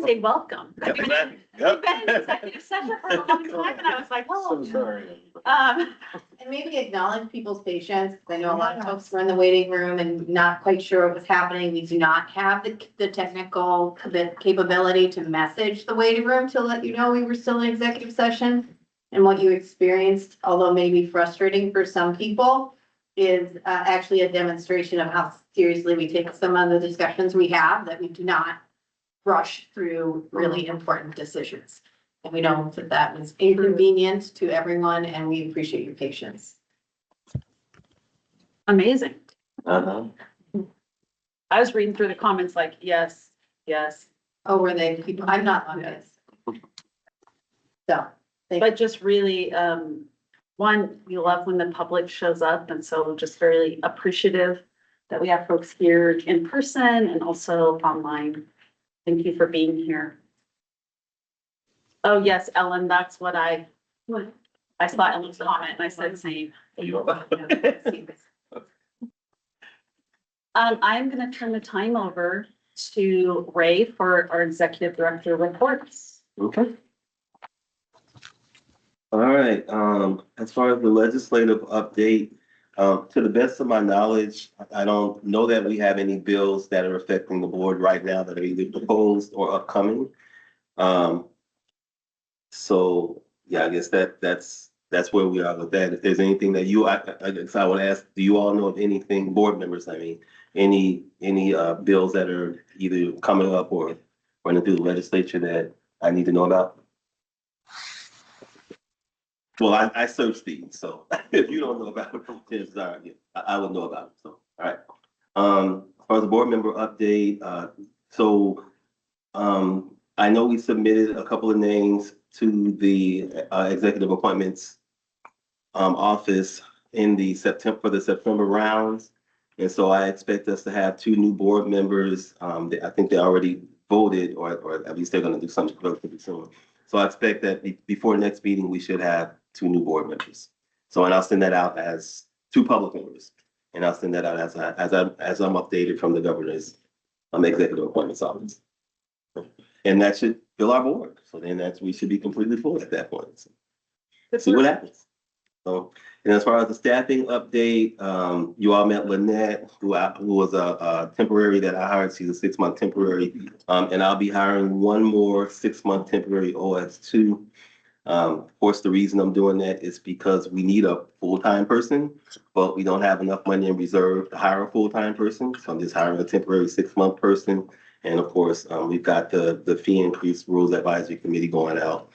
say welcome. I mean, Yep. we've been in executive session for a long time and I was like, oh. sorry. And maybe acknowledge people's patience, 'cause I know a lot of folks were in the waiting room and not quite sure what was happening. We do not have the technical capability to message the waiting room to let you know we were still in executive session. And what you experienced, although maybe frustrating for some people, is actually a demonstration of how seriously we take some of the discussions we have, that we do not rush through really important decisions. And we know that that was inconvenient to everyone, and we appreciate your patience. Amazing. Uh-huh. I was reading through the comments like, yes, yes, Oh, were they people? I'm not on this. So, but just really, one, we love when the public shows up, and so just very appreciative that we have folks here in person and also online. Thank you for being here. Oh, yes, Ellen, that's what I saw Ellen's comment and I said same. I'm gonna turn the time over to Ray for our executive director reports. Okay. All right, as far as the legislative update, to the best of my knowledge, I don't know that we have any bills that are affecting the board right now that are either proposed or upcoming. So, yeah, I guess that's where we are with that. If there's anything that I guess I would ask, do you all know of anything, board members, I mean, any bills that are either coming up or running through the legislature that I need to know about? Well, I searched these, so if you don't know about it, chances are, yeah, I would know about it, so, all right. As far as the board member update, I know we submitted a couple of names to the executive appointments office in the for the September rounds. And so I expect us to have 2 new board members. I think they already voted, or at least they're gonna do something relatively soon. So I expect that before next meeting, we should have 2 new board members. So, and I'll send that out as 2 public members. And I'll send that out as I'm updated from the governor's executive appointments office. And that should fill our board. So then we should be completely full at that point. So, see what happens. So, and as far as the staffing update, you all met Lynette, who was a temporary that I hired. She's a 6-month temporary. And I'll be hiring 1 more 6-month temporary OS2. Of course, the reason I'm doing that is because we need a full-time person, but we don't have enough money in reserve to hire a full-time person. So I'm just hiring a temporary 6-month person. And of course, we've got the fee increase rules advisory committee going out.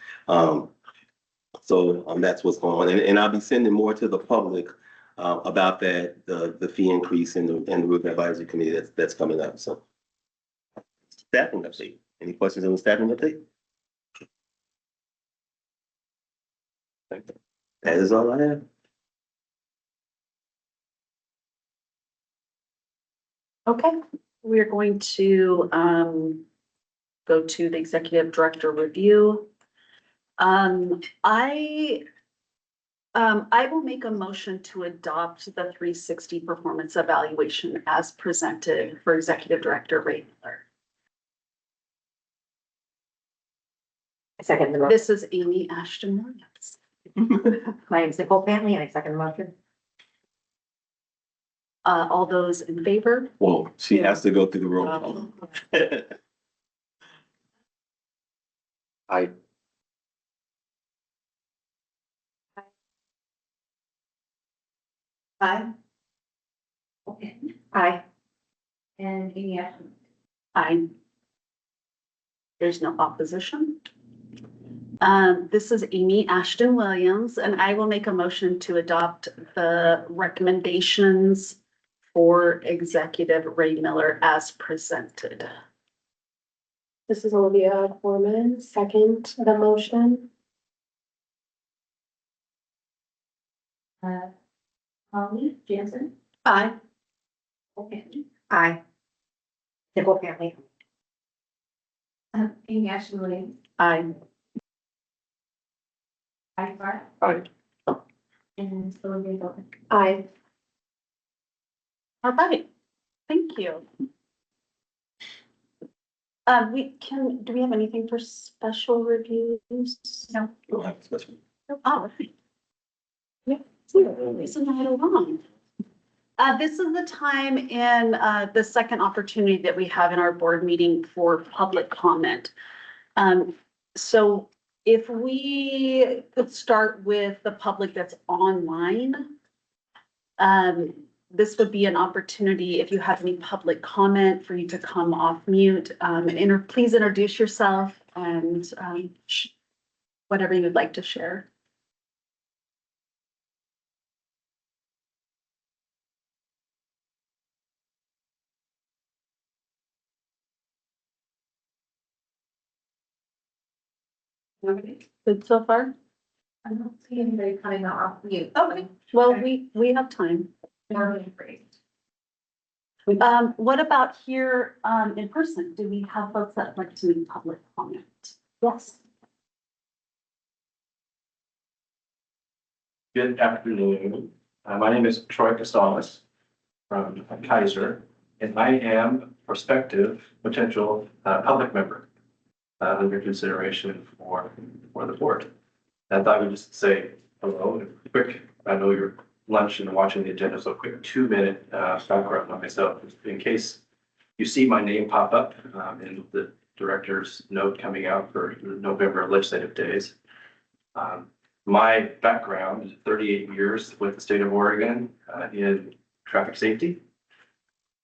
So that's what's going on. And I'll be sending more to the public about that, the fee increase and the rules advisory committee that's coming up. So staffing update. Any questions on the staffing update? That is all I have. Okay, we're going to go to the executive director review. I will make a motion to adopt the 360 performance evaluation as presented for executive director Ray Miller. I second the motion. This is Amy Ashton Williams. My name is Nicole Pantley, and I second the motion. All those in favor? Well, she has to go through the roll call. Aye. Okay. Aye. And yeah. Aye. There's no opposition. This is Amy Ashton Williams, and I will make a motion to adopt the recommendations for executive Ray Miller as presented. This is Olivia Foreman, second the motion. Holly Jansen. Aye. Okay. Aye. Nicole Pantley. Amy Ashton Williams. Aye. Aye. Aye. And Olivia Foreman. Aye. All right, thank you. Do we have anything for special reviews? No. We'll have a special- Oh. Yeah, isn't that along? This is the time in, the second opportunity that we have in our board meeting for public comment. So if we could start with the public that's online. This would be an opportunity, if you have any public comment, for you to come off mute, and please introduce yourself and, whatever you'd like to share. Good so far? I don't see anybody coming off mute. Okay, well, we have time. What about here, in person? Do we have folks that like to make public comment? Yes. Good afternoon. My name is Troy Casalas from Kaiser, and I am a prospective potential public member under consideration for the board. I thought I would just say hello, and quick, I know you're lunch and watching the agenda, so a quick 2-minute background on myself, in case you see my name pop up in the director's note coming out for November legislative days. My background is 38 years with the state of Oregon in traffic safety,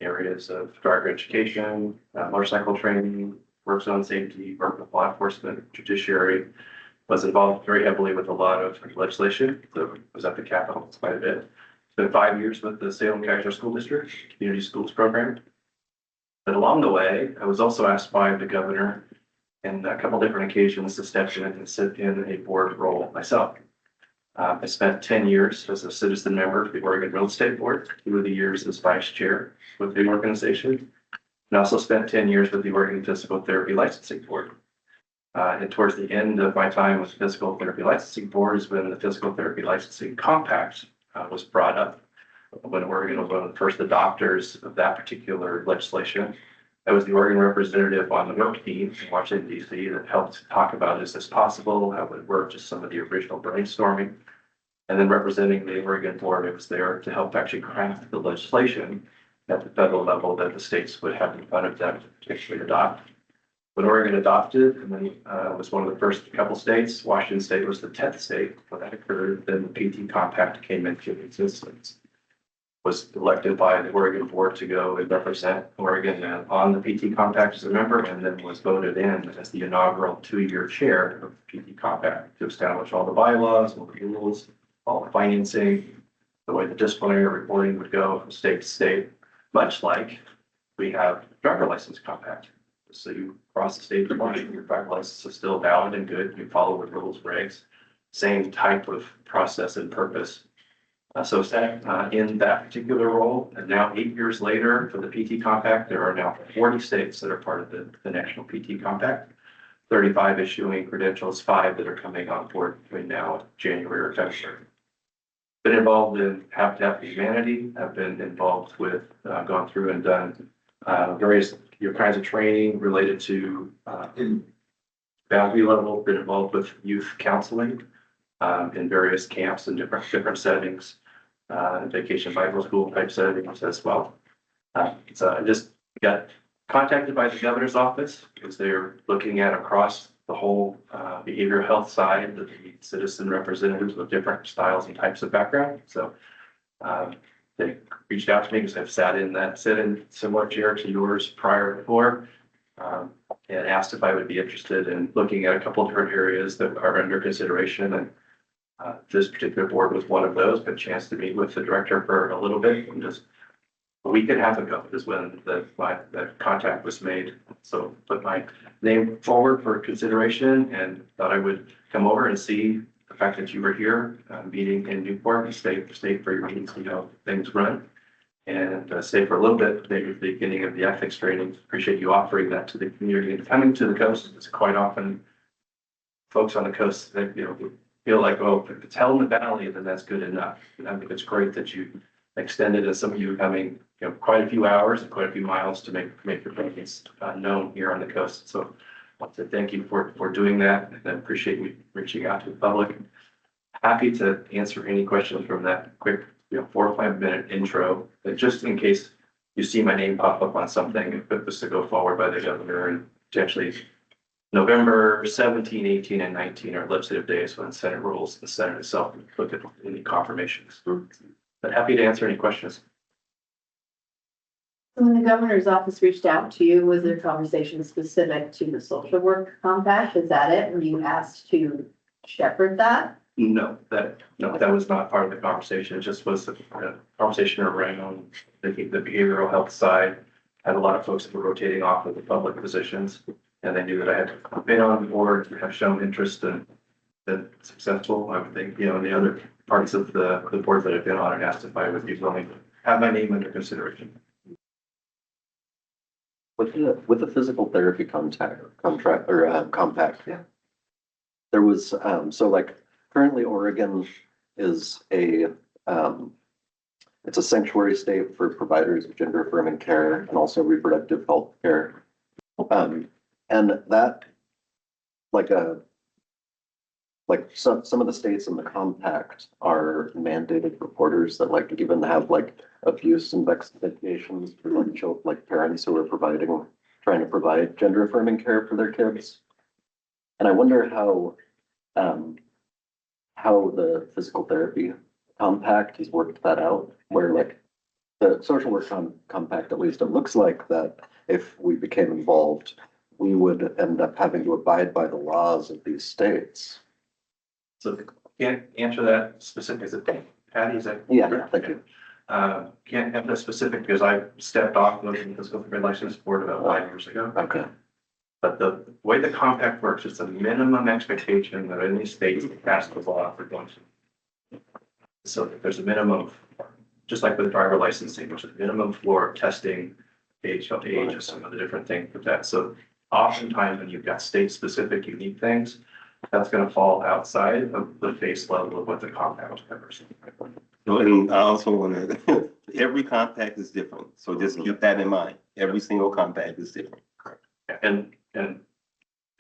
areas of driver education, motorcycle training, work zone safety, work with law enforcement, judiciary. Was involved very heavily with a lot of legislation. So was at the Capitol quite a bit. Spent 5 years with the Salem Kaiser School District Community Schools Program. But along the way, I was also asked by the governor in a couple different occasions to step in and sit in a board role myself. I spent 10 years as a citizen member of the Oregon Real Estate Board, 2 of the years as vice chair with the organization, and also spent 10 years with the Oregon Physical Therapy Licensing Board. And towards the end of my time with the Physical Therapy Licensing Board is when the Physical Therapy Licensing Compact was brought up, when Oregon was one of the first adopters of that particular legislation. I was the Oregon representative on the work team in Washington, D.C. that helped talk about, is this possible? How would it work? Just some of the original brainstorming. And then representing the Oregon board, it was there to help actually craft the legislation at the federal level that the states would have in front of them to actually adopt. When Oregon adopted, and then was one of the first couple states, Washington State was the 10th state. When that occurred, then the PT Compact came into existence. Was elected by the Oregon board to go and represent Oregon on the PT Compact as a member, and then was voted in as the inaugural 2-year chair of the PT Compact to establish all the bylaws, all the rules, all the financing, the way the disciplinary reporting would go from state to state, much like we have driver license compact. So you cross the state line, your driver license is still valid and good. You follow the rules, regs, same type of process and purpose. So in that particular role, and now 8 years later for the PT Compact, there are now 40 states that are part of the National PT Compact, 35 issuing credentials, 5 that are coming on board between now and January or February. Been involved in Habitat for Humanity. I've been involved with, gone through and done various kinds of training related to in boundary level, been involved with youth counseling in various camps and different settings, vacation Bible school type settings as well. So I just got contacted by the governor's office because they're looking at across the whole behavioral health side that the citizen representatives with different styles and types of background. So they reached out to me because I've sat in similar chair to yours before, and asked if I would be interested in looking at a couple of different areas that are under consideration. And this particular board was one of those. Got a chance to meet with the director for a little bit, and just a week and a half ago is when the contact was made. So put my name forward for consideration and thought I would come over and see the fact that you were here, meeting in Newport, stay for your meeting, see how things run, and stay for a little bit, maybe at the beginning of the ethics training. Appreciate you offering that to the community and coming to the coast. It's quite often folks on the coast that feel like, oh, if it's hell in the valley, then that's good enough. And I think it's great that you extended, and some of you coming, quite a few hours and quite a few miles to make your presence known here on the coast. So I want to thank you for doing that, and I appreciate you reaching out to the public. Happy to answer any questions from that quick, 4 or 5 minute intro, but just in case you see my name pop up on something, if it was to go forward by the governor, and potentially November 17, 18, and 19 are legislative days when Senate rules, the Senate itself look at any confirmations. But happy to answer any questions. When the governor's office reached out to you, was there conversation specific to the social work compact? Is that it? Were you asked to shepherd that? No, that was not part of the conversation. It just was a conversation around the behavioral health side. Had a lot of folks that were rotating off of the public positions, and they knew that I had been on the board, have shown interest and been successful. I would think, in the other parts of the board that I've been on, and asked if I would be willing to have my name under consideration. With the physical therapy compact, Yeah. there was, so like currently Oregon is it's a sanctuary state for providers of gender affirming care and also reproductive health care. And that, some of the states in the compact are mandated reporters that even have abuse investigations for parents who are trying to provide gender affirming care for their kids. And I wonder how the physical therapy compact has worked that out, where the social work compact, at least it looks like that if we became involved, we would end up having to abide by the laws of these states. So can't answer that specific. Is it Patty? Is that? Yeah, thank you. Can't have that specific because I stepped off the physical therapy license board about 5 years ago. Okay. But the way the compact works, it's a minimum expectation that any state passed the law for going to. So there's a minimum, just like with driver licensing, which is a minimum floor of testing, age of age, or some of the different things with that. So oftentimes when you've got state specific unique things, that's going to fall outside of the base level of what the compact covers. So, and I also want to, every compact is different. So just keep that in mind. Every single compact is different. And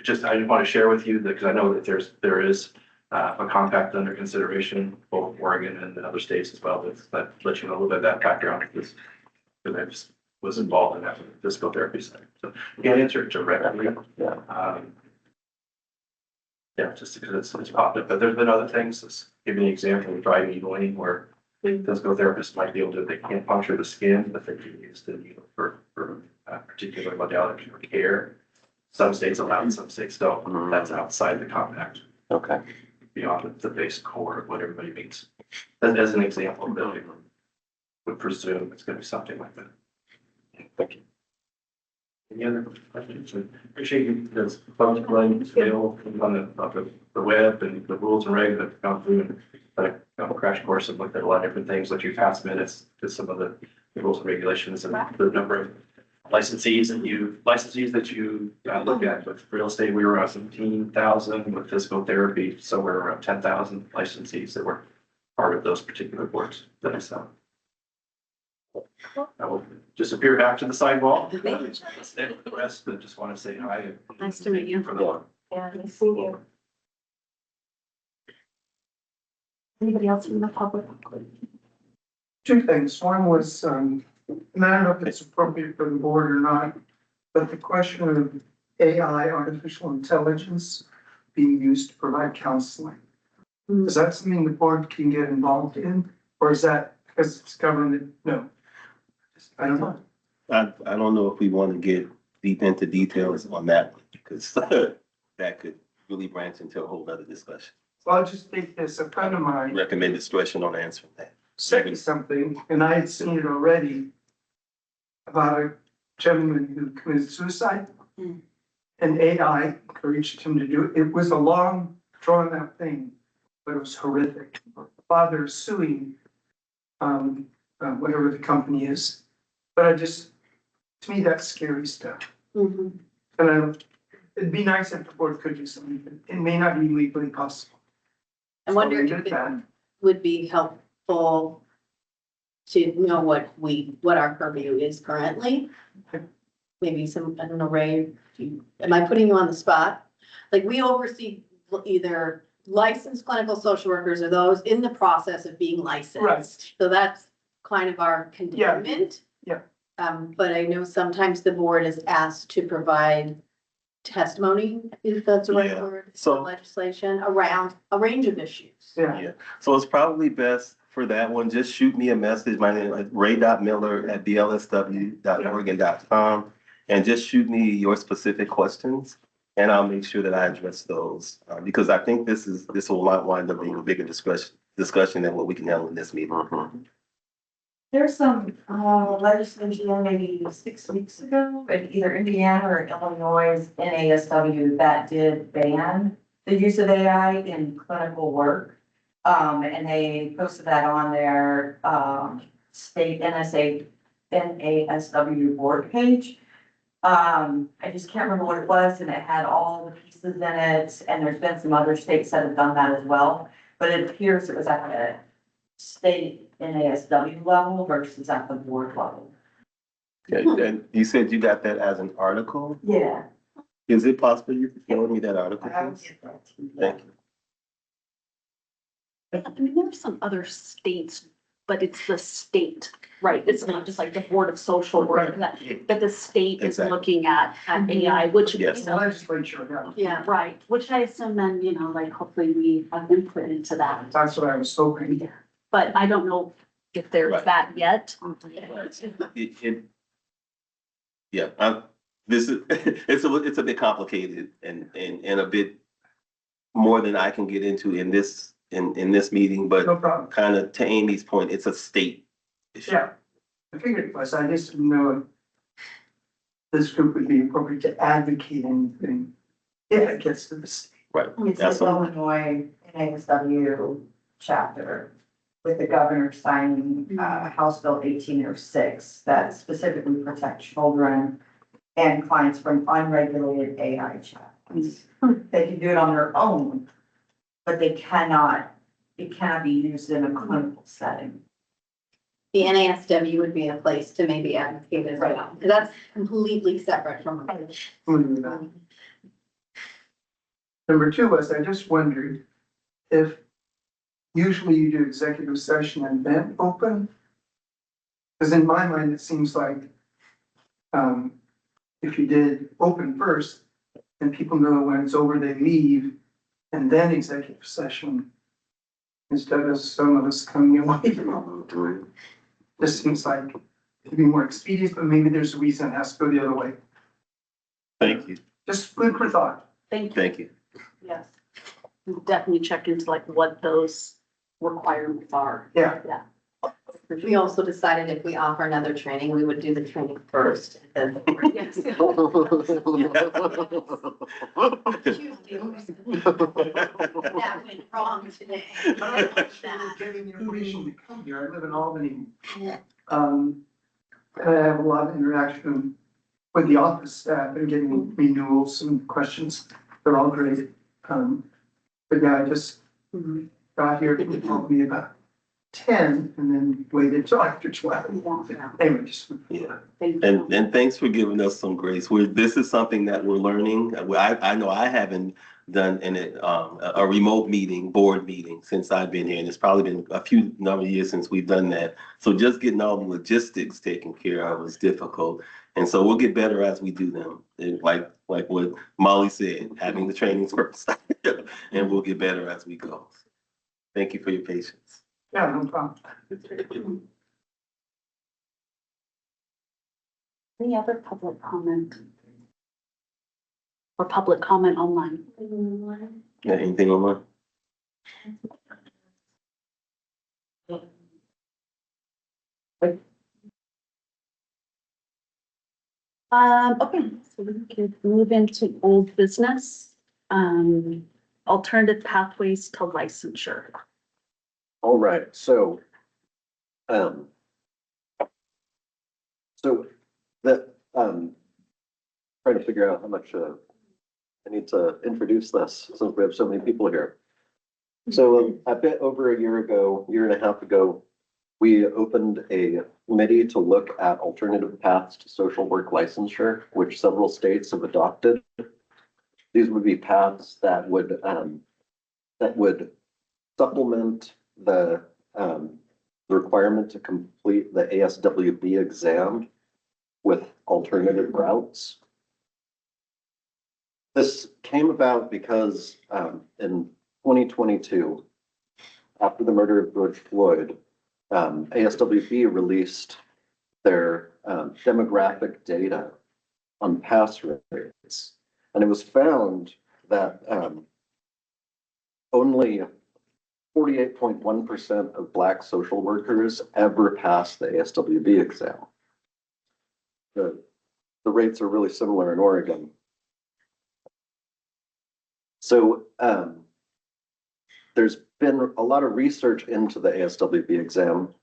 just, I just want to share with you that, because I know that there is a compact under consideration, both Oregon and the other states as well, that let you know a little bit of that background, because I just was involved in that with the physical therapy side. So you can't answer it directly. Yeah, just because it's popped up, but there's been other things. Let's give you an example of driving needling, where physical therapists might be able to, they can't puncture the skin, but they can use the needle for particular modality of care. Some states allow it, some states don't. That's outside the compact, Okay. beyond the base core of what everybody means. As an example, that would presume it's going to be something like that. Thank you. Any other questions? I appreciate you, there's folks running available on the web and the rules and regs that have gone through, and a crash course and looked at a lot of different things, let you pass minutes to some of the rules and regulations and the number of licensees that you look at. With real estate, we were around 17,000. With physical therapy, somewhere around 10,000 licensees that were part of those particular boards that I saw. I will disappear back to the sidewall. The rest, but just want to say hi. Nice to meet you. For the Yeah, nice to meet you. Anybody else from the public? Two things. One was, and I don't know if it's appropriate for the board or not, but the question of AI, artificial intelligence, being used to provide counseling. Is that something the board can get involved in, or is that because it's government? No. I don't know. I don't know if we want to get deep into details on that, because that could really branch into a whole other discussion. So I'll just take this, a friend of mine Recommend discretion on answering that. sent me something, and I had seen it already, about a gentleman who committed suicide. And AI encouraged him to do it. It was a long, drawn out thing, but it was horrific. The father is suing, whatever the company is. But to me, that's scary stuff. Mhm. And it'd be nice if the board could do something, but it may not be legally possible. I wonder So we if did that. it would be helpful to know what our purview is currently. Maybe some, I don't know, Ray, am I putting you on the spot? Like, we oversee either licensed clinical social workers or those in the process of being licensed. Right. So that's kind of our containment. Yeah. But I know sometimes the board is asked to provide testimony, if that's the right Yeah. word, So- legislation around a range of issues. Yeah. Yeah, so it's probably best for that one, just shoot me a message. My name is ray.miller@blsw.oregon.com. And just shoot me your specific questions and I'll make sure that I address those. Because I think this will wind up being a bigger discussion than what we can handle in this meeting. Mhm. There's some legislation maybe 6 weeks ago in either Indiana or Illinois NASW that did ban the use of AI in clinical work. And they posted that on their state NASW board page. I just can't remember what it was, and it had all the pieces in it, and there's been some other states that have done that as well. But it appears it was at the state NASW level versus at the board level. Okay, and you said you got that as an article? Yeah. Is it possible you could forward me that article, I will please? get that to you. Thank you. I mean, there's some other states, but it's the state, right? It's not just like the Board of Social Work, but the state is Exactly. looking at AI, which, you Yes. The know, legislature, yeah. Yeah. right, which I assume then, like, hopefully we have input into that. That's what I was hoping. But I don't know if there's Right. that yet. Yeah, this is, it's a bit complicated and a bit more than I can get into in this meeting, but No problem. kind of to Amy's point, it's a state issue. Yeah. I figured it was, I just didn't know if this group would be appropriate to advocate anything if it gets to the state. Right. It's That's the all. Illinois NASW chapter with the governor signing House Bill 1806 that specifically protect children and clients from unregulated AI chatbots. They can do it on their own, but it cannot be used in a clinical setting. The NASW would be a place to maybe advocate as well, because that's completely separate from. Number two was, I just wondered if usually you do executive session and then open. Because in my mind, it seems like, if you did open first, and people know when it's over, they leave, and then executive session. Instead of some of us coming away from, this seems like it'd be more expedient, but maybe there's a reason it has to go the other way. Thank you, Just food for thought. Thank you. thank you. Yes. We'll definitely check into like what those requirements are. Yeah. Yeah. We also decided if we offer another training, we would do the training first. and then- Yes. That went wrong today. Getting the information to come here, I live in Albany. Yeah. And I have a lot of interaction with the office staff and getting renewals and questions. They're all great. But yeah, I just got here, people told me about 10 and then waited till after 12. Yeah. Anyway, just, Yeah. Thank you. And thanks for giving us some grace. This is something that we're learning. I know I haven't done a remote meeting, board meeting since I've been here. And it's probably been a few number of years since we've done that. So just getting all the logistics taken care of was difficult. And so we'll get better as we do them. And like what Molly said, having the trainings first. And we'll get better as we go. Thank you for your patience. yeah, no problem. Any other public comment? Or public comment online? Yeah, anything online? Okay, so we can move into old business. Alternative pathways to licensure. All right, so that, trying to figure out how much, I need to introduce this since we have so many people here. So a bit over a year and a half ago, We opened a committee to look at alternative paths to social work licensure, which several states have adopted. These would be paths that would supplement the requirement to complete the ASWB exam with alternative routes. This came about because in 2022, after the murder of George Floyd, ASWB released their demographic data on pass rates. And it was found that only 48.1% of Black social workers ever pass the ASWB exam. The rates are really similar in Oregon. So there's been a lot of research into the ASWB exam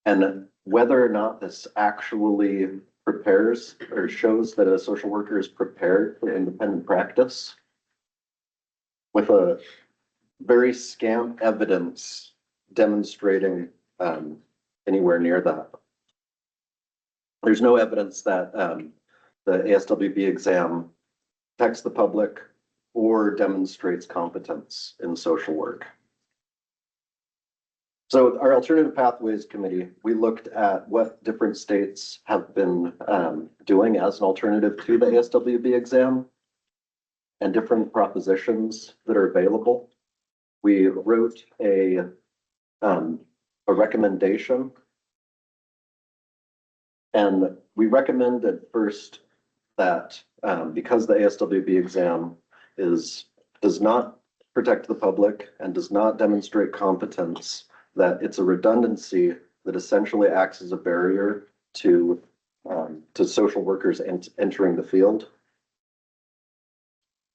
and whether or not this actually prepares or shows that a social worker is prepared for independent practice with a very scant evidence demonstrating anywhere near that. There's no evidence that the ASWB exam protects the public or demonstrates competence in social work. So our Alternative Pathways Committee, we looked at what different states have been doing as an alternative to the ASWB exam and different propositions that are available. We wrote a recommendation, and we recommended first that because the ASWB exam does not protect the public and does not demonstrate competence, that it's a redundancy that essentially acts as a barrier to social workers entering the field.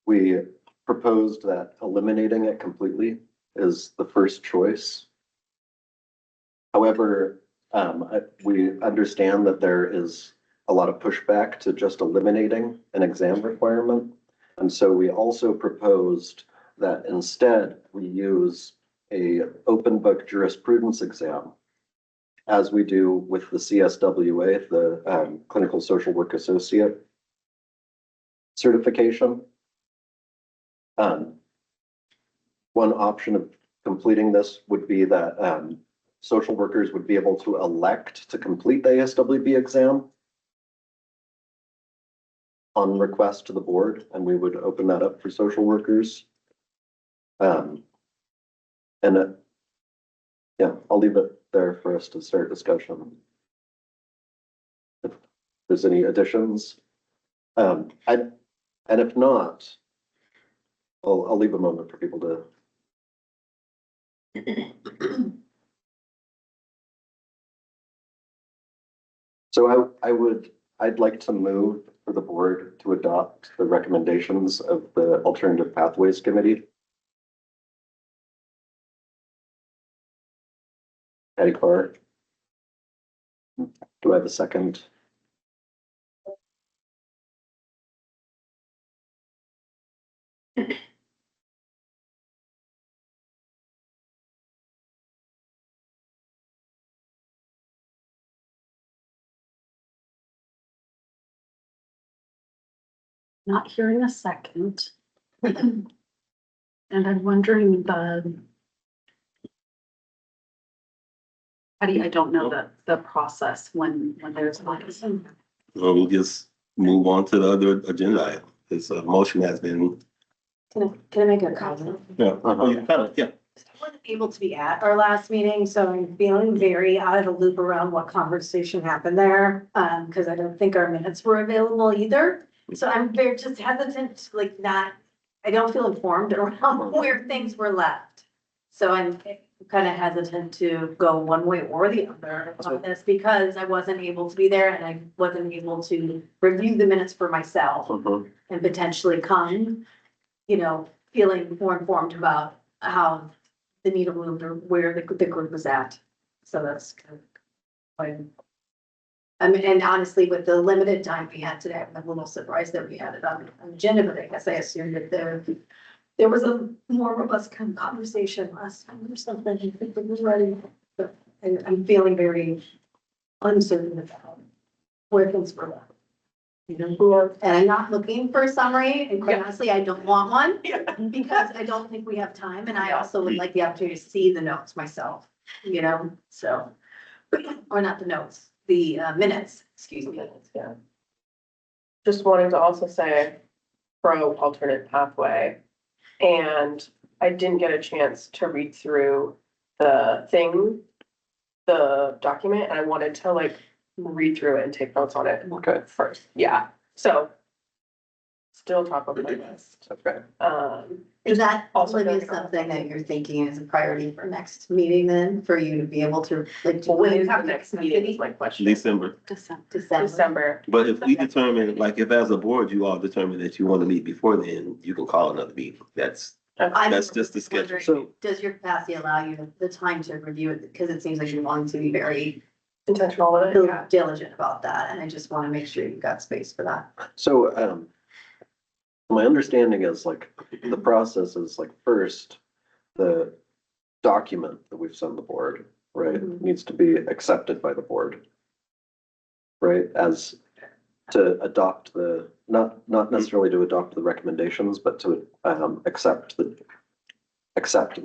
We proposed that eliminating it completely is the first choice. However, we understand that there is a lot of pushback to just eliminating an exam requirement. And so we also proposed that instead we use a open book jurisprudence exam, as we do with the CSWA, the Clinical Social Work Associate certification. One option of completing this would be that social workers would be able to elect to complete the ASWB exam on request to the board, and we would open that up for social workers. Yeah, I'll leave it there for us to start discussion. If there's any additions, and if not, I'll leave a moment for people to. So I'd like to move for the board to adopt the recommendations of the Alternative Pathways Committee. Patty Carr. Do I have a second? Not hearing a second. And I'm wondering I don't know the process when there's like. We'll just move on to the other agenda item. This motion has been, Can I make a comment? yeah, yeah. I wasn't able to be at our last meeting, so I'm feeling very out of the loop around what conversation happened there. Because I don't think our minutes were available either. So I'm very just hesitant, like I don't feel informed around where things were left. So I'm kind of hesitant to go one way or the other on this because I wasn't able to be there and I wasn't able to review the minutes for myself and potentially come, feeling more informed about how the needle moved or where the group was at. So that's kind of and honestly, with the limited time we had today, I'm a little surprised that we had it on the agenda, but I guess I assumed that there was a more robust kind of conversation last time or something. I think it was ready, but and I'm feeling very uncertain about where things were left. You know, And I'm not looking for a summary, and quite Yeah. honestly, I don't want one, Yeah. because I don't think we have time, and I also would like the opportunity to see the notes myself, you know, so. Or not the notes, the minutes, excuse me. Yeah. Just wanting to also say pro alternate pathway. And I didn't get a chance to read through the document, and I wanted to like read through it and take notes on it Okay, first. Yeah, so still top of my list. okay. Is that Also Olivia don't know. something that you're thinking is a priority for next meeting then, for you to be able to like? Well, when do is the have next meeting is my question. December. December. December. But if we determine, like, if as a board, you all determine that you want to meet before then, you can call another meeting. I'm That's just the schedule. wondering, does your capacity allow you the time to review it? Because it seems like you're wanting to be very Intentional with it, yeah. diligent about that, and I just want to make sure you've got space for that. So, my understanding is like, the process is like, first, the document that we've sent the board, right, Mhm. needs to be accepted by the board. Right, as to adopt the, not necessarily to adopt the recommendations, but to, accept the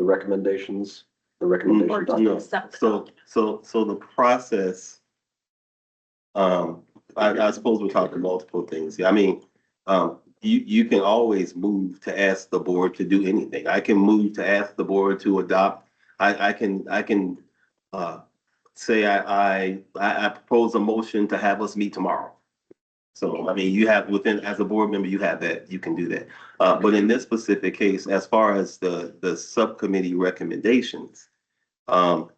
recommendations, the recommendation Or to document. No, accept the so the process, I suppose we're talking multiple things. I mean, you can always move to ask the board to do anything. I can move to ask the board to adopt. I can, say I propose a motion to have us meet tomorrow. So, I mean, you have within, as a board member, you have that, you can do that. But in this specific case, as far as the subcommittee recommendations, the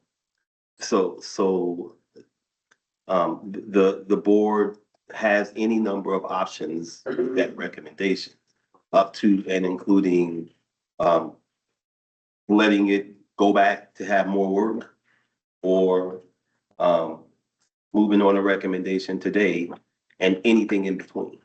board has any number of options with that recommendation, up to and including, letting it go back to have more work, or, moving on a recommendation today, and anything in between.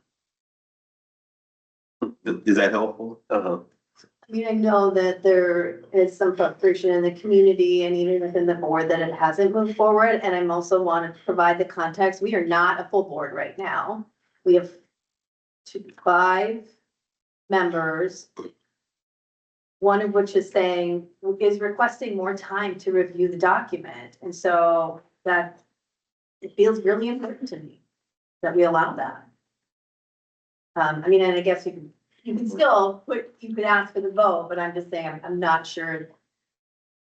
Is that helpful? Uh-huh. I mean, I know that there is some frustration in the community and even within the board that it hasn't moved forward, and I'm also want to provide the context. We are not a full board right now. We have 5 members. One of which is requesting more time to review the document, and so that it feels really important to me that we allow that. I mean, and I guess you can still you could ask for the vote, but I'm just saying, I'm not sure.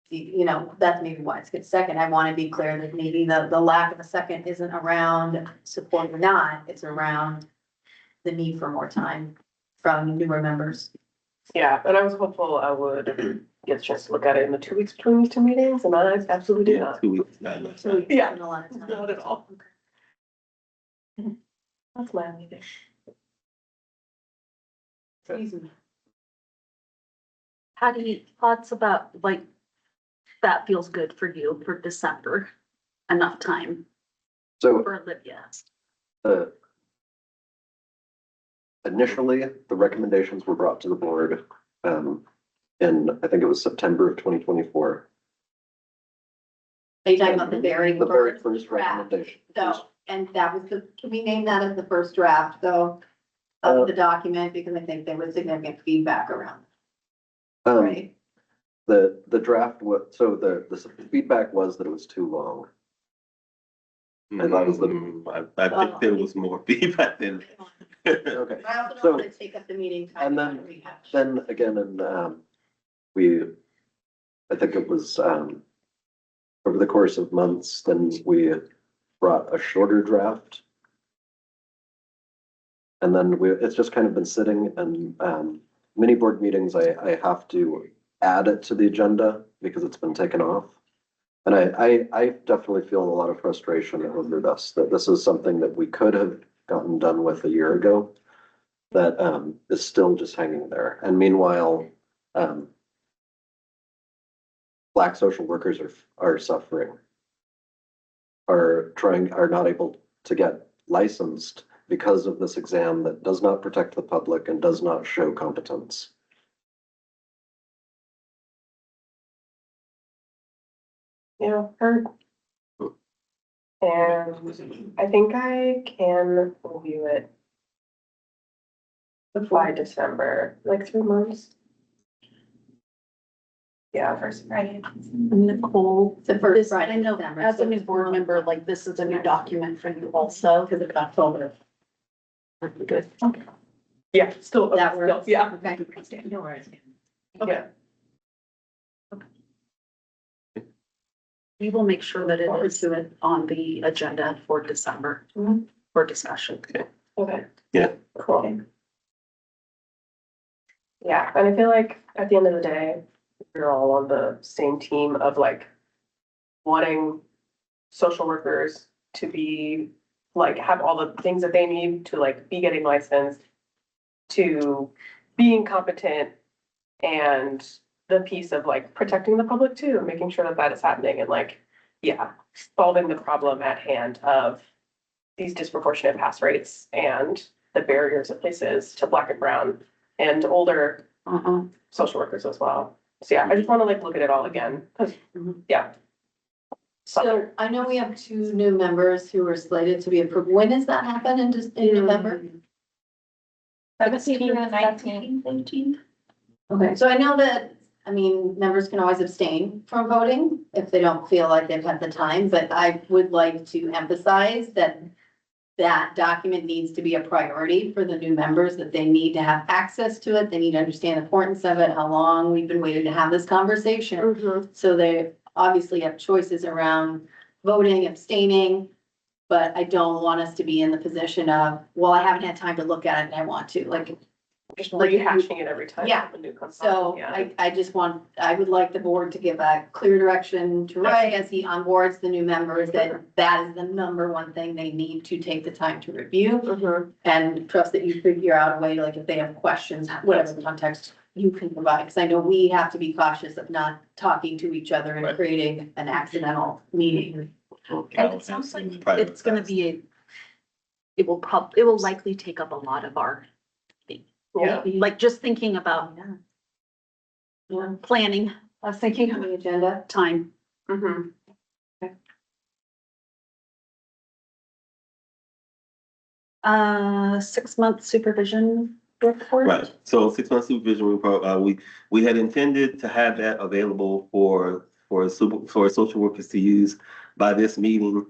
You know, that's maybe why it's good. Second, I want to be clear that maybe the lack of a second isn't around support or not, it's around the need for more time from newer members. Yeah, and I was hopeful I would get a chance to look at it in the 2 weeks between these 2 meetings, and I absolutely did Yeah, not. 2 weeks. not enough So time. we Yeah, spend a lot of time. not at all. That's my only thing. Excuse me. Patty, thoughts about like, that feels good for you for December? Enough time So, for Olivia? initially, the recommendations were brought to the board, in, I think it was September of 2024. Are you talking about the very The very first first draft? recommendation. So, and that was can we name that as the first draft though? Of the document, because I think there was significant feedback around, it, Um, right? the draft was, so the feedback was that it was too long. And that was I think there was more feedback than. Okay, I also so- don't want to take up the meeting time. and then- to rehash. then again, and, I think it was, over the course of months, then we brought a shorter draft. And then it's just kind of been sitting, and, mini board meetings, I have to add it to the agenda because it's been taken off. And I definitely feel a lot of frustration over this, that this is something that we could have gotten done with a year ago, that, is still just hanging there. And meanwhile, Black social workers are suffering, are not able to get licensed because of this exam that does not protect the public and does not show competence. Yeah, heard. And I think I can review it by December, like 3 months. Yeah, First Friday. Nicole, The first this, Friday I in know, December, as a so new it's board member, like, this is a new document for you also. because of October. Good. yeah, still, That still, works. yeah, Okay. No worries. okay. We will make sure that it is on the agenda for December for discussion. Okay. Yeah. Cool. Yeah, and I feel like at the end of the day, we're all on the same team of like wanting social workers to be, like, have all the things that they need to like be getting licensed, to being competent, and the piece of like protecting the public too, making sure that that is happening and like, yeah, solving the problem at hand of these disproportionate pass rates and the barriers it places to Black and brown and older social workers as well. So yeah, I just want to like look at it all again, because, yeah. So I know we have 2 new members who are slated to be approved. When does that happen in November? 17th through the 19th. Okay, so I know that, I mean, members can always abstain from voting if they don't feel like they've had the time, but I would like to emphasize that that document needs to be a priority for the new members, that they need to have access to it. They need to understand the importance of it, how long we've been waiting to have this conversation. So they obviously have choices around voting, abstaining. But I don't want us to be in the position of, well, I haven't had time to look at it and I want to, like, Just rehashing it every time. Yeah. the new comes so on, yeah. I just want, I would like the board to give a clear direction to Ray as he onboards the new members, that that is the number one thing they need to take the time to review. And trust that you figure out a way to, like, if they have questions, whatever the context you can provide, because I know we have to be cautious of not talking to each other and Right. creating an accidental meeting. And it sounds like it's gonna be it will likely take up a lot of our, Yeah. like, just thinking about Yeah, planning, I was thinking on of the agenda. time. Mm-hmm. 6-month supervision report. Right, so 6-month supervision report, we had intended to have that available for social workers to use by this meeting.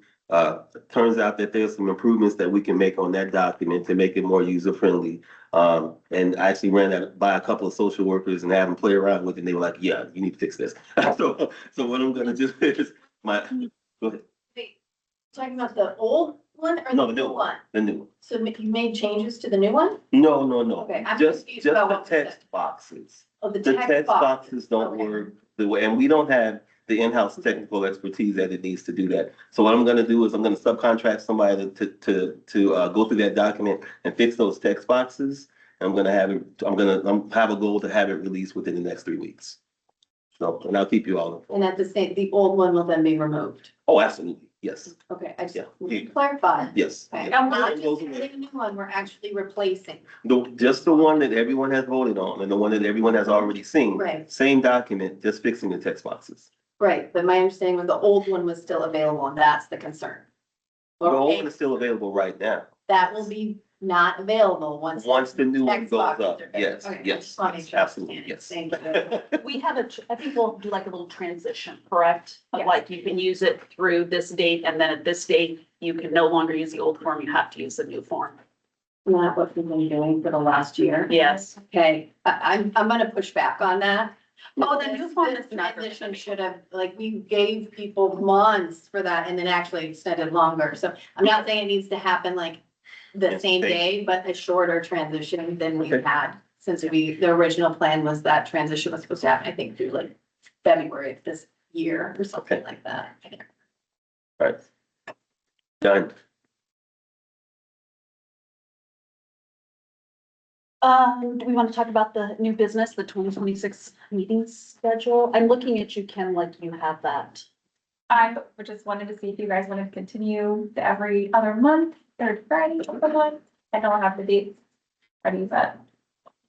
Turns out that there's some improvements that we can make on that document to make it more user-friendly. And I actually ran that by a couple of social workers and had them play around with it, and they were like, yeah, you need to fix this. So what I'm gonna do is go ahead, Wait, talking about the old one or no, the the new new one? the new one. So you made changes to the new one? No, Okay, I'm just confused the about what was text said. boxes. Oh, the The text text box. boxes don't Okay. work the way, and we don't have the in-house technical expertise that it needs to do that. So what I'm gonna do is I'm gonna subcontract somebody to go through that document and fix those text boxes. I'm gonna have have a goal to have it released within the next 3 weeks. So, and I'll keep you all informed. And at the same, the old one will then be removed. Oh, absolutely, yes, Okay, I just Yeah. want to clarify. yes. Okay, yes. I'm not It just goes away. adding a new one, we're actually replacing. Just the one that everyone has voted on and the one that everyone has already seen. Right. Same document, just fixing the text boxes. Right, but my understanding was the old one was still available and that's the concern. The old Okay, one is still available right now. that will be not available once. Once the new one text goes boxes up, are fixed. yes, Okay, I yes, just wanna make yes, sure I absolutely, understand. yes. Thank you. We have I think we'll do like a little transition, correct? Of Yeah. like, you can use it through this date, and then at this date, you can no longer use the old form, you have to use the new form. Not what we've been doing for the last year. Yes. Okay, I'm gonna push back on that. Oh, the new form This is not. transition should have, like, we gave people months for that and then actually extended longer. So I'm not saying it needs to happen like the Yeah, same thank- day, but a shorter transition than we've Okay. had. Since the original plan was that transition was supposed to happen, I think, through like February of this year or something Okay. like that. Right. Done. Do we want to talk about the new business, the 2026 meeting schedule? I'm looking at you, Kim, like you have that. I just wanted to see if you guys wanted to continue the every other month, third Friday of the month. I don't have the dates ready, but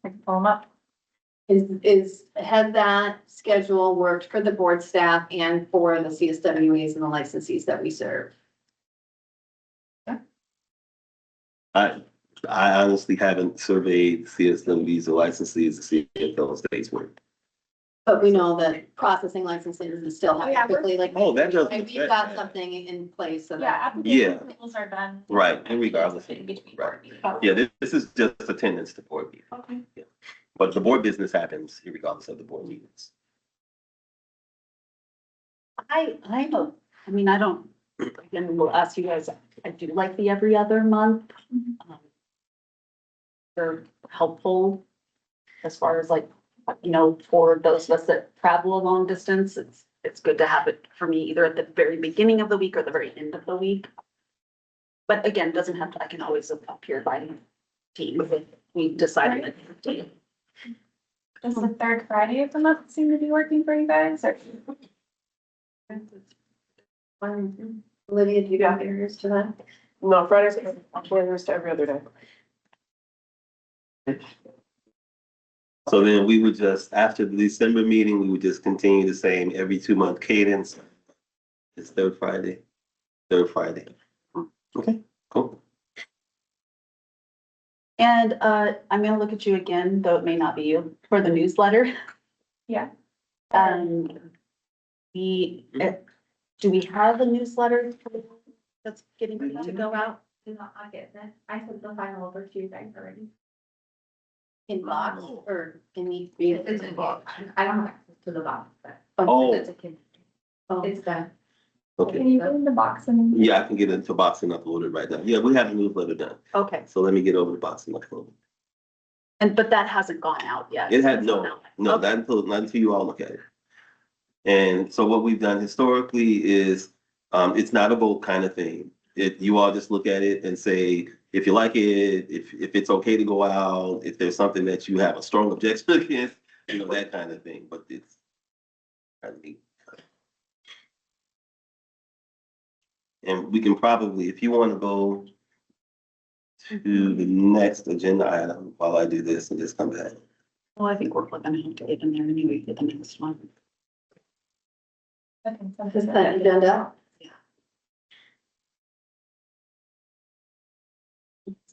I can pull them up. Had that schedule worked for the board staff and for the CSWAs and the licensees that we serve? I honestly haven't surveyed CSWs or licensees to see if those days work. But we know that processing licenses is still Oh, yeah, happening quickly, like. Oh, that doesn't- And we've got something in place so Yeah, that. application Yeah. approvals are done. Right, and regardless, In between right. board meetings. Yeah, this is just attendance to board meetings. Okay. But the board business happens regardless of the board meetings. I know, I mean, I don't, again, we'll ask you guys, I do like the every other month. Um, They're helpful as far as like, you know, for those of us that travel a long distance, it's good to have it for me either at the very beginning of the week or the very end of the week. But again, doesn't have to, I can always appear by team if we decide. Does the third Friday of the month seem to be working for you guys or? Olivia, do you got yours to that? No, Fridays, Wednesdays to every other day. So then we would just, after the December meeting, we would just continue the same every 2-month cadence. It's third Friday. Okay, cool. And I'm gonna look at you again, though it may not be you, for the newsletter. Yeah. Do we have a newsletter that's getting ready to go out? Do not get that. I sent the final over to you guys already. In box or in the? It's in box. I don't have access to the box, but Oh, it's done. okay. Can you go in the box and? Yeah, I can get into box and upload it right now. Yeah, we have a newsletter done. Okay, So let me get over the box and upload it. but that hasn't gone out yet. It had, no, Okay. not until you all look at it. And so what we've done historically is, it's not a vote kind of thing. You all just look at it and say, if you like it, if it's okay to go out, if there's something that you have a strong objection against, you know, that kind of thing, but it's. And we can probably, if you want to go to the next agenda item while I do this and just come back. Well, I think we're gonna have to get in there anyway for the next one. Is that agenda?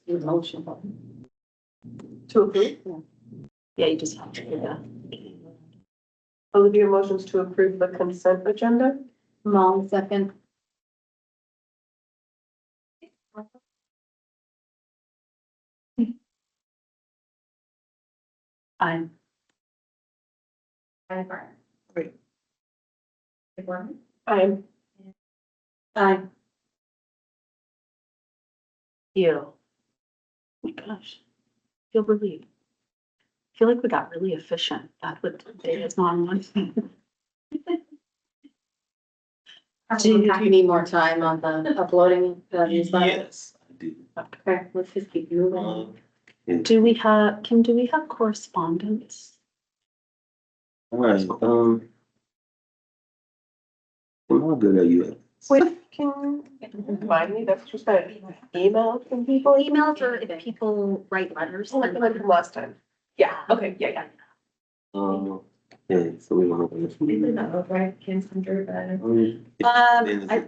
Motion. To approve? Yeah, you just have to do that. Olivia motions to approve the consent agenda. Molly second. I'm, Great. Aye. I'm Aye. oh my gosh, feel relieved. Feel like we got really efficient. That would, day is not on. Do you need more time on the uploading the newsletter? Yes, I do. Okay, let's just keep moving. Do we have, Kim, do we have correspondence? All right, how good are you at? Wait, can you remind me, that's just that email from people? Emails or if people write letters? Oh, like the one from last time. Yeah, okay, yeah. Okay, so we want to. Right, Kim's under the.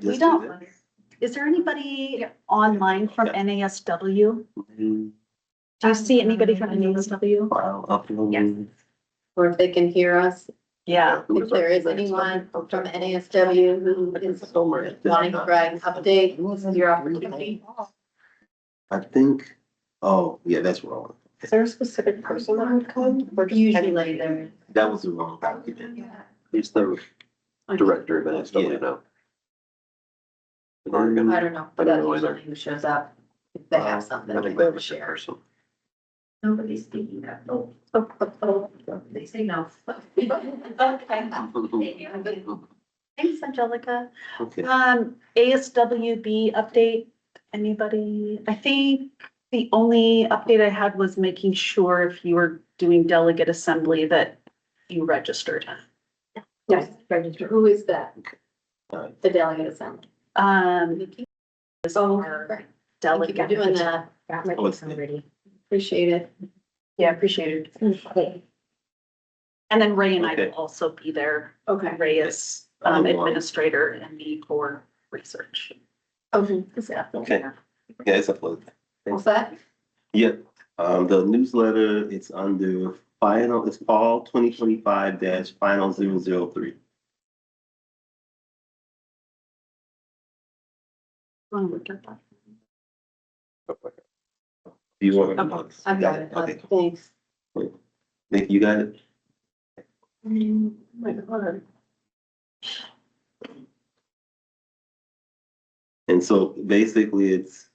We don't, is there anybody online from NASW? Do you see anybody from NASW? File upload. Or if they can hear us, Yeah, if there is anyone from NASW who is wanting to provide an update, this is your opportunity. I think, oh, yeah, that's wrong. Is there a specific person that would come? Or just Usually there. That was the wrong document. He's the director of NSW now. In Oregon. I don't know, but that's usually who shows up if they have something I they think they want have to a share. person. Nobody's speaking up. They say no. Okay. Thank you. thanks, Angelica. Okay. ASWB update, anybody? I think the only update I had was making sure if you were doing delegate assembly that you registered. Yes, register. Who is that? Alright. The delegate assembly. Is Oh, our great. Thank you delegate. for doing that. Got my Oh, piece already. Appreciate it. Yeah, appreciate it. And then Ray and I Okay. will also be there. Okay. Ray is administrator and me for research. Okay. Yeah. Okay. Yeah, it's uploaded. What's that? Yeah, the newsletter, it's under final, it's fall 2025-final 003. Want to look at that? Do you want? I've got it. Okay, Thanks. Nick, you got it? My God. And so basically it's,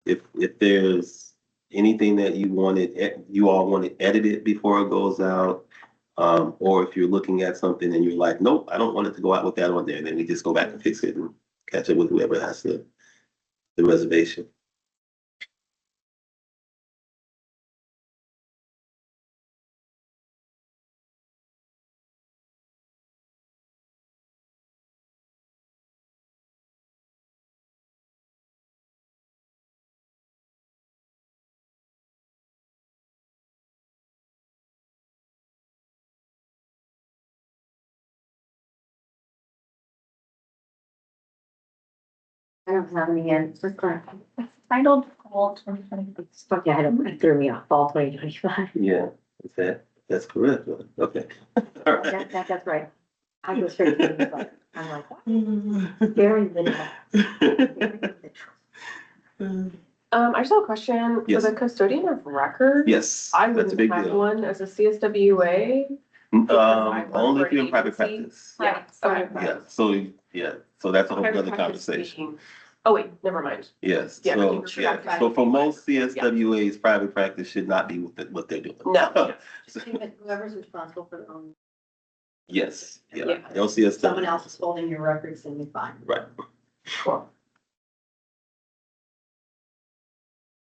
if there's anything that you wanted, you all wanted edited before it goes out, or if you're looking at something and you're like, nope, I don't want it to go out with that on there, then we just go back and fix it and catch up with whoever has the reservation. I don't have any yet. It's Titled Fall 2025. fuck, yeah, it threw me off, fall 2025. Yeah, that's correct. Okay. All right. That's right. I go straight to the but I'm like, what? Very little. I just have a question. For Yes. the custodian of record? Yes, I that's a wouldn't big have deal. one as a CSWA. I work Only for if you're in an private agency. practice. Yeah, okay. Yeah, so that's a whole Private other practice conversation. being- Oh, wait, never mind. Yes, Yeah, so, you were yeah, correct. so for most CSWAs, private practice should not be what they're doing. No. So, Whoever's responsible for their own, yes, yeah, Yeah. LCSW. someone else is holding your records and you're fine. Right,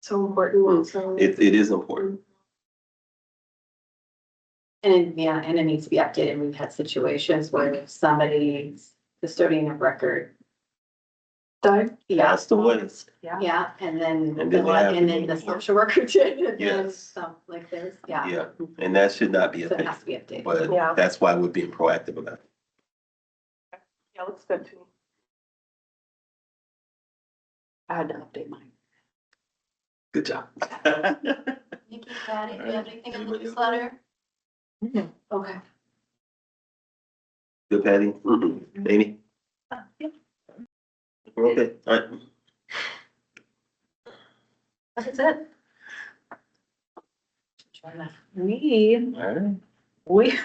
So important, so. it is important. And it needs to be updated. We've had situations where somebody's custodian of record. Died? That's the way. Yeah. Yeah, and then, And then they have to and go then to the court. social worker did, and then Yes. stuff like this, yeah. Yeah, and that should not be a So it thing, has to be updated. but Yeah. that's why we're being proactive about it. Yeah, looks good to me. I had to update mine. Good job. Nikki, Patty, do you have anything in the newsletter? Okay. Good, Patty? Amy? We're okay, all right. That's it. We, All right.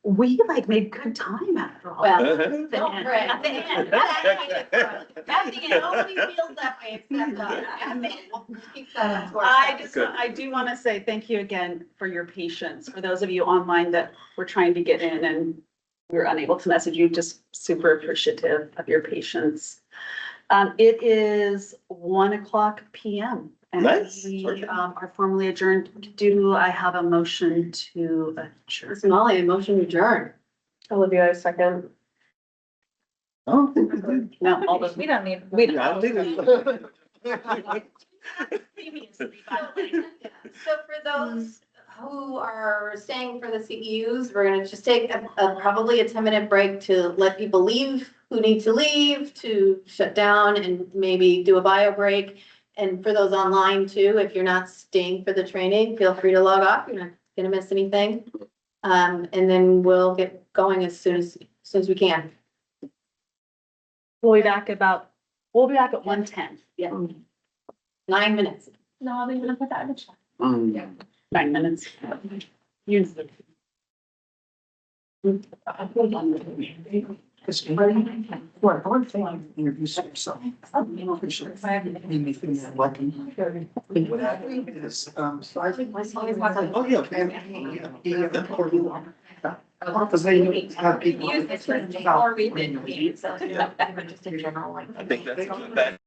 we like made good time after all. Well, At the don't end. fret. At the end. At the end, nobody feels that way except us. At the end, we'll keep that to ourselves. I do want to say thank you again for your patience. For those of you online that were trying to get in and we were unable to message you, just super appreciative of your patience. It is 1:00 PM. And Nice. we are formally adjourned. Do I have a motion to adjourn? It's Molly, a motion adjourned. Olivia, second. I don't think we did. No, all those, We don't need. we Yeah, I don't. think Previously, by the way. So for those who are staying for the CEUs, we're gonna just take probably a 10-minute break to let people leave who need to leave, to shut down and maybe do a bio break. And for those online too, if you're not staying for the training, feel free to log off. You're not gonna miss anything. And then we'll get going as soon as we can. We'll be back at 1:10. Yeah. 9 minutes. No, they would have put that in the chat. 9 minutes. Use the. Well, one thing I introduced myself. Made me feel like. What happened is, so I think. Oh, yeah. Because they have people. Use this for before we. Yeah. So, just in general, like. I think that's good.